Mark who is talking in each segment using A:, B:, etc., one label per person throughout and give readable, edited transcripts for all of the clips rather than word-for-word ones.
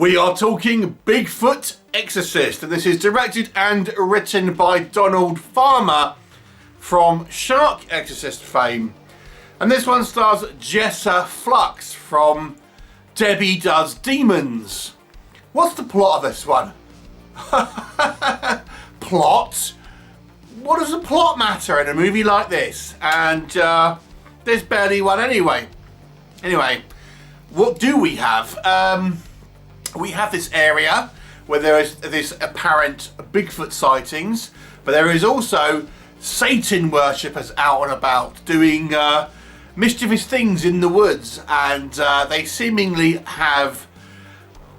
A: We are talking Bigfoot Exorcist, and this is directed and written by Donald Farmer from Shark Exorcist fame. And this one stars Jessa Flux from Debbie Does Demons. What's the plot of this one? Plot? What does the plot matter in a movie like this? And there's barely one anyway. Anyway, what do we have? We have this area where there is this apparent Bigfoot sightings, but there is also Satan worshippers out and about doing mischievous things in the woods, and they seemingly have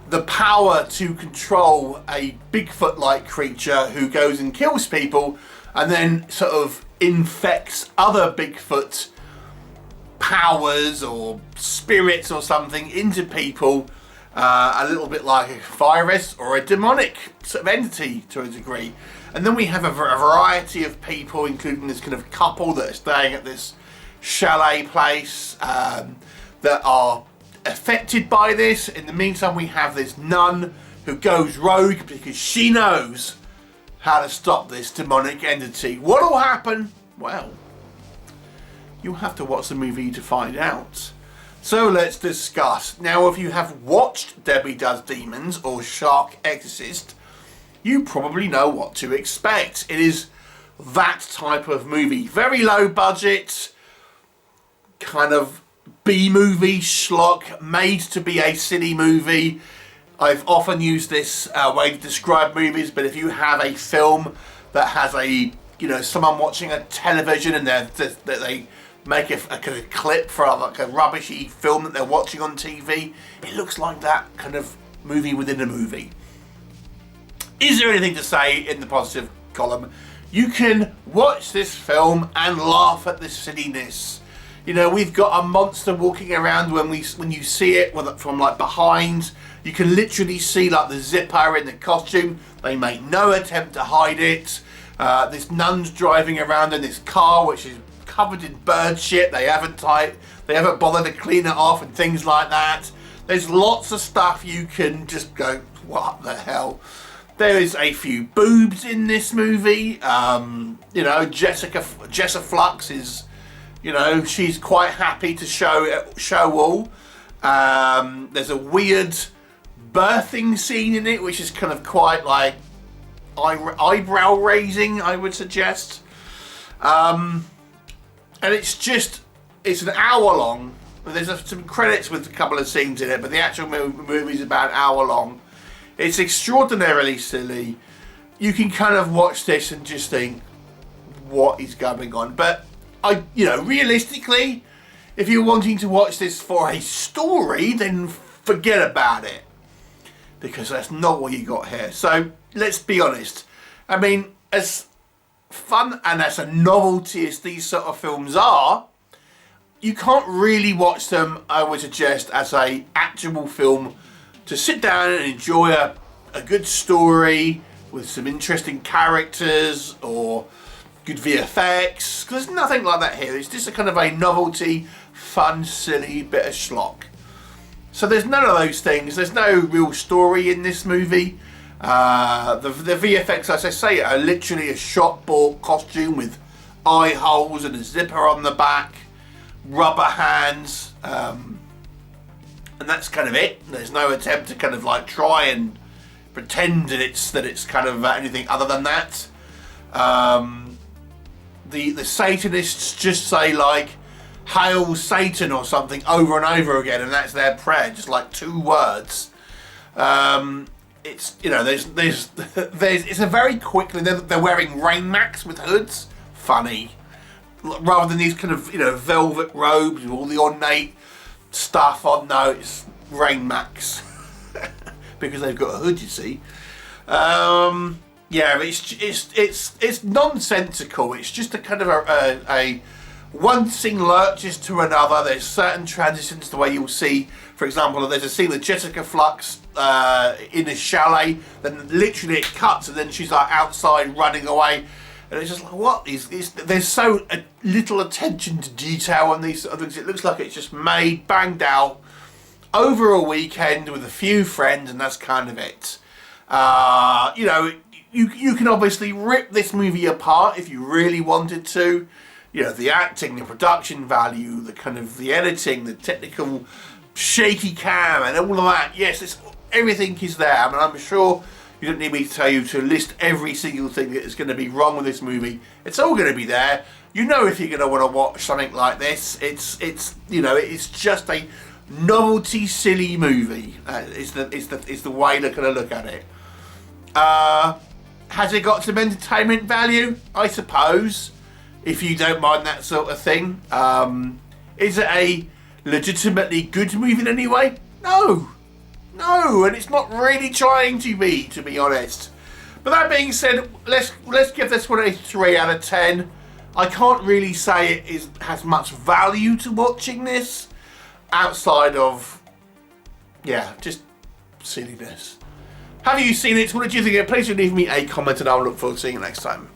A: the power to control a Bigfoot-like creature who goes and kills people and then sort of infects other Bigfoot powers or spirits or something into people, a little bit like a virus or a demonic sort of entity to a degree. And then we have a variety of people, including this kind of couple that are staying at this chalet place that are affected by this. In the meantime, we have this nun who goes rogue because she knows how to stop this demonic entity. What will happen? Well, you'll have to watch the movie to find out. So let's discuss. Now, if you have watched Debbie Does Demons or Shark Exorcist, you probably know what to expect. It is that type of movie. Very low budget, kind of B-movie schlock, made to be a silly movie. I've often used this way to describe movies, but if you have a film that has someone watching a television and they make a kind of clip for like a rubbishy film that they're watching on TV, it looks like that kind of movie within a movie. Is there anything to say in the positive column? You can watch this film and laugh at the silliness. You know, we've got a monster walking around when you see it from like behind. You can literally see like the zipper in the costume. They make no attempt to hide it. This nun's driving around in this car which is covered in bird shit. They haven't bothered to clean it off and things like that. There's lots of stuff you can just go, what the hell? There is a few boobs in this movie. Jessa Flux is, she's quite happy to show all. There's a weird birthing scene in it, which is kind of quite like eyebrow raising, I would suggest. And it's an hour long. There's some credits with a couple of scenes in it, but the actual movie is about an hour long. It's extraordinarily silly. You can kind of watch this and just think, what is going on? But realistically, if you're wanting to watch this for a story, then forget about it, because that's not what you got here. So let's be honest. I mean, as fun and as a novelty as these sort of films are, you can't really watch them, I would suggest, as a actual film to sit down and enjoy a good story with some interesting characters or good VFX, because there's nothing like that here. It's just a kind of a novelty, fun, silly bit of schlock. So there's none of those things. There's no real story in this movie. The VFX, as I say, are literally a shop-bought costume with eye holes and a zipper on the back, rubber hands, and that's kind of it. There's no attempt to kind of like try and pretend that it's kind of anything other than that. The Satanists just say like "Hail Satan" or something over and over again, and that's their prayer, just like 2 words. It's it's a very quickly they're wearing rain macs with hoods, funny, rather than these kind of velvet robes with all the ornate stuff on. No, it's rain macs because they've got a hood, you see. It's nonsensical. It's just a kind of a one scene lurches to another. There's certain transitions the way you'll see. For example, there's a scene with Jessica Flux in a chalet, then literally it cuts and then she's like outside running away, and it's just like, what is this? There's so little attention to detail on these sort of things. It looks like it's just made, banged out, over a weekend with a few friends, and that's kind of it. You know, you can obviously rip this movie apart if you really wanted to. You know, the acting, the production value, the kind of the editing, the technical shaky cam, and all of that. Yes, everything is there. I mean, I'm sure you don't need me to tell you to list every single thing that is going to be wrong with this movie. It's all going to be there. You know, if you're going to want to watch something like this, it's you know, it's just a novelty, silly movie. Is the way to kind of look at it. Has it got some entertainment value? I suppose, if you don't mind that sort of thing. Is it a legitimately good movie in any way? No, and it's not really trying to be honest. But that being said, let's give this one a 3 out of 10. I can't really say it has much value to watching this, outside of, yeah, just silliness. Have you seen it? What did you think of it? Please do leave me a comment and I'll look forward to seeing you next time.